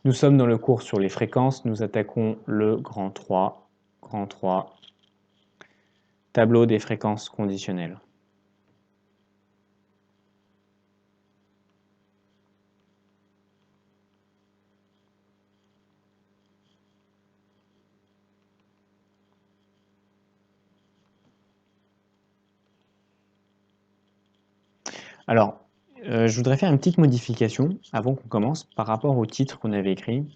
Nous sommes dans le cours sur les fréquences, nous attaquons le grand 3, tableau des fréquences conditionnelles. Alors, je voudrais faire une petite modification avant qu'on commence par rapport au titre qu'on avait écrit. Je ne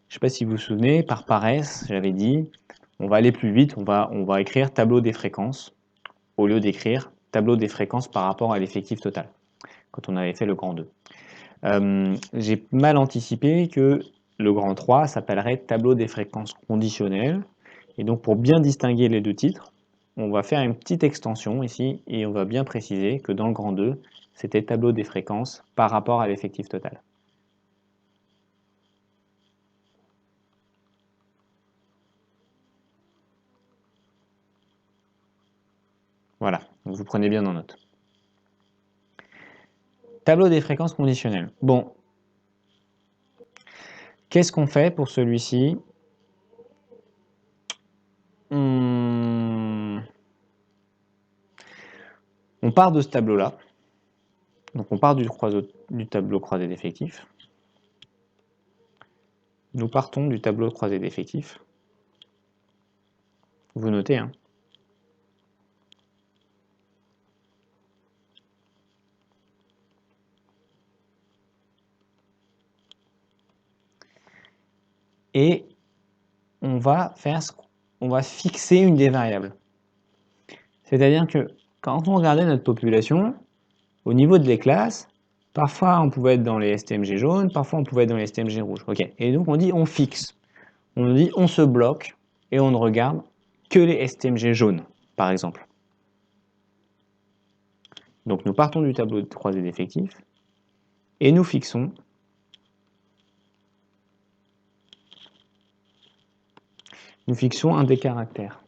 sais pas si vous vous souvenez, par paresse, j'avais dit, on va aller plus vite, on va écrire tableau des fréquences au lieu d'écrire tableau des fréquences par rapport à l'effectif total, quand on avait fait le grand 2. J'ai mal anticipé que le grand 3 s'appellerait tableau des fréquences conditionnelles. Et donc pour bien distinguer les deux titres, on va faire une petite extension ici et on va bien préciser que dans le grand 2, c'était tableau des fréquences par rapport à l'effectif total. Voilà, donc vous prenez bien en note. Tableau des fréquences conditionnelles. Bon, qu'est-ce qu'on fait pour celui-ci? On part de ce tableau-là. Donc on part du tableau croisé d'effectifs. Nous partons du tableau croisé d'effectifs. Vous notez, hein. Et on va fixer une des variables. C'est-à-dire que quand on regardait notre population, au niveau de les classes, parfois on pouvait être dans les STMG jaunes, parfois on pouvait être dans les STMG rouges. Ok. Et donc on dit on fixe. On dit on se bloque et on ne regarde que les STMG jaunes, par exemple. Donc nous partons du tableau de croisée d'effectifs et nous fixons un des caractères.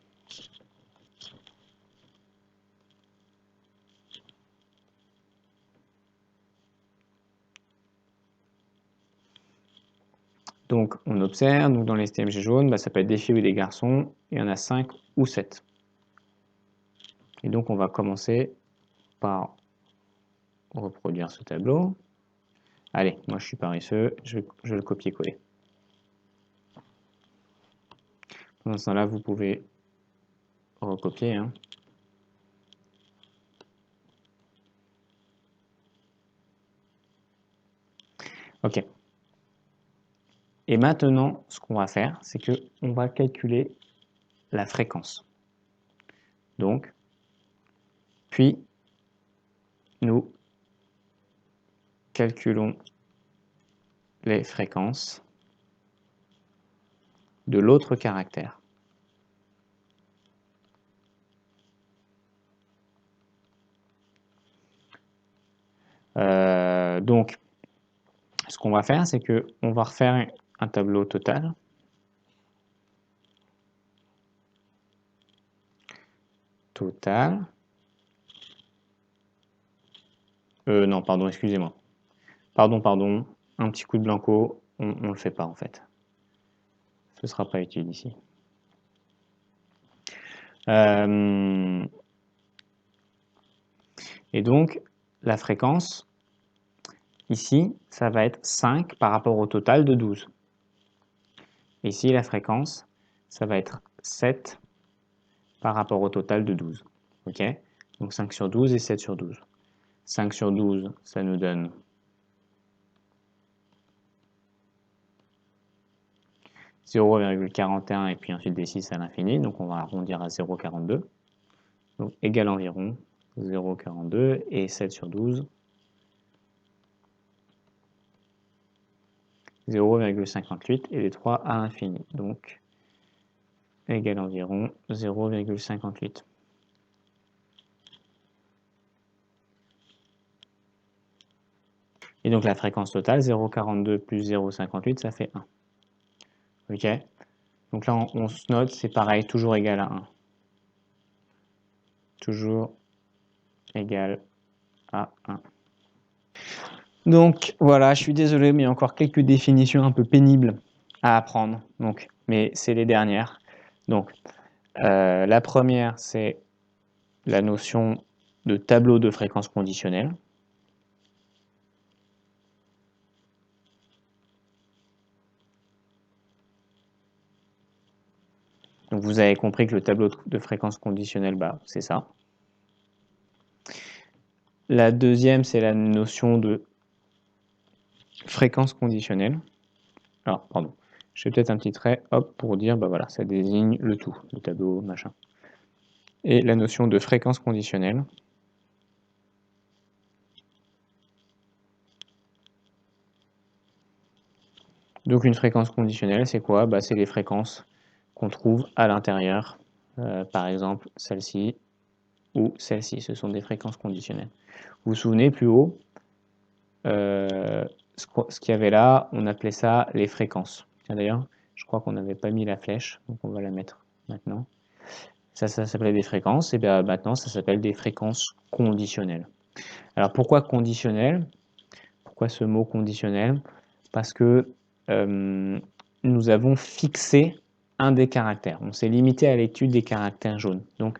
Donc on observe, donc dans les STMG jaunes, ça peut être des filles ou des garçons, il y en a 5 ou 7. Et donc on va commencer par reproduire ce tableau. Allez, moi je suis paresseux, je vais le copier-coller. Pendant ce temps-là, vous pouvez recopier. Hein. Ok. Et maintenant, ce qu'on va faire, c'est qu'on va calculer la fréquence. Donc, puis, nous calculons les fréquences de l'autre caractère. Donc, ce qu'on va faire, c'est qu'on va refaire un tableau total. Non, pardon, excusez-moi. Pardon. Un petit coup de blanco, on ne le fait pas en fait. Ce ne sera pas utile ici. Et donc, la fréquence, ici, ça va être 5 par rapport au total de 12. Ici, la fréquence, ça va être 7 par rapport au total de 12. Ok? Donc 5 sur 12 et 7 sur 12. 5 sur 12, ça nous donne 0,41 et puis ensuite des 6 à l'infini. Donc on va arrondir à 0,42. Donc égal environ 0,42 et 7 sur 12. 0,58 et les 3 à l'infini. Donc égale environ 0,58. Et donc la fréquence totale, 0,42 plus 0,58, ça fait 1. Ok? Donc là, on se note, c'est pareil, toujours égal à 1. Toujours égal à 1. Donc voilà, je suis désolé, mais il y a encore quelques définitions un peu pénibles à apprendre. Donc, mais c'est les dernières. Donc, la première, c'est la notion de tableau de fréquence conditionnelle. Donc vous avez compris que le tableau de fréquence conditionnelle, bah, c'est ça. La deuxième, c'est la notion de fréquence conditionnelle. Alors, pardon, je fais peut-être un petit trait, hop, pour dire, bah voilà, ça désigne le tout, le tableau, machin. Et la notion de fréquence conditionnelle. Donc une fréquence conditionnelle, c'est quoi? Bah, c'est les fréquences qu'on trouve à l'intérieur. Par exemple, celle-ci ou celle-ci, ce sont des fréquences conditionnelles. Vous vous souvenez, plus haut, ce qu'il y avait là, on appelait ça les fréquences. Tiens, d'ailleurs, je crois qu'on n'avait pas mis la flèche, donc on va la mettre maintenant. Ça s'appelait des fréquences, et bien maintenant ça s'appelle des fréquences conditionnelles. Alors pourquoi conditionnelles? Pourquoi ce mot conditionnel? Parce que nous avons fixé un des caractères. On s'est limité à l'étude des caractères jaunes. Donc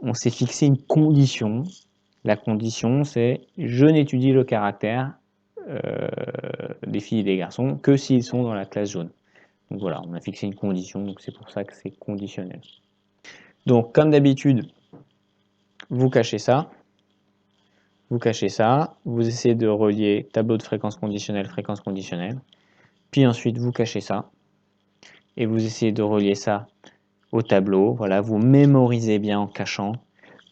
on s'est fixé une condition. La condition, c'est je n'étudie le caractère des filles et des garçons que s'ils sont dans la classe jaune. Donc voilà, on a fixé une condition, donc c'est pour ça que c'est conditionnel. Donc comme d'habitude, vous cachez ça, vous essayez de relier tableau de fréquence conditionnelle, puis ensuite vous cachez ça, et vous essayez de relier ça au tableau. Voilà, vous mémorisez bien en cachant,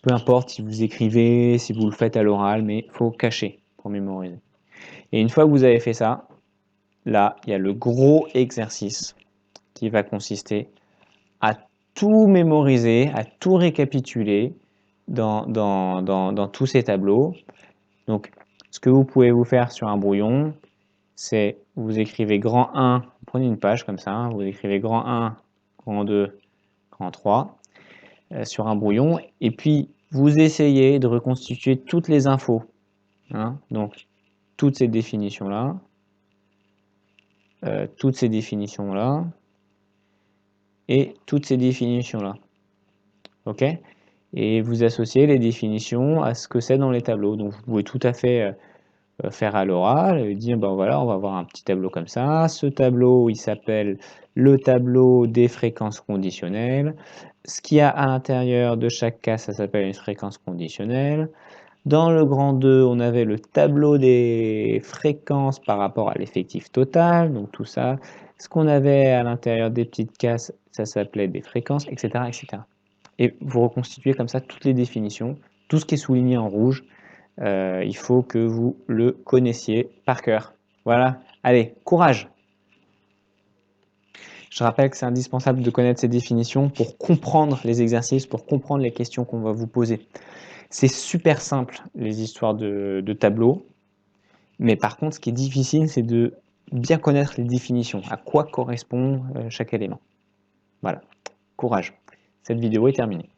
peu importe si vous écrivez, si vous le faites à l'oral, mais il faut cacher pour mémoriser. Et une fois que vous avez fait ça, là, il y a le gros exercice qui va consister à tout mémoriser, à tout récapituler dans tous ces tableaux. Donc, ce que vous pouvez vous faire sur un brouillon, c'est vous écrivez grand 1, vous prenez une page comme ça, vous écrivez grand 1, grand 2, grand 3 sur un brouillon, et puis vous essayez de reconstituer toutes les infos. Hein, donc, toutes ces définitions-là, toutes ces définitions-là, et toutes ces définitions-là. OK? Et vous associez les définitions à ce que c'est dans les tableaux. Donc, vous pouvez tout à fait faire à l'oral et dire, ben voilà, on va avoir un petit tableau comme ça. Ce tableau, il s'appelle le tableau des fréquences conditionnelles. Ce qu'il y a à l'intérieur de chaque cas, ça s'appelle une fréquence conditionnelle. Dans le grand 2, on avait le tableau des fréquences par rapport à l'effectif total, donc tout ça. Ce qu'on avait à l'intérieur des petites cases, ça s'appelait des fréquences, etc., etc. Et vous reconstituez comme ça toutes les définitions, tout ce qui est souligné en rouge, il faut que vous le connaissiez par cœur. Voilà, allez, courage! Je rappelle que c'est indispensable de connaître ces définitions pour comprendre les exercices, pour comprendre les questions qu'on va vous poser. C'est super simple, les histoires de tableaux, mais par contre, ce qui est difficile, c'est de bien connaître les définitions, à quoi correspond chaque élément. Voilà, courage. Cette vidéo est terminée.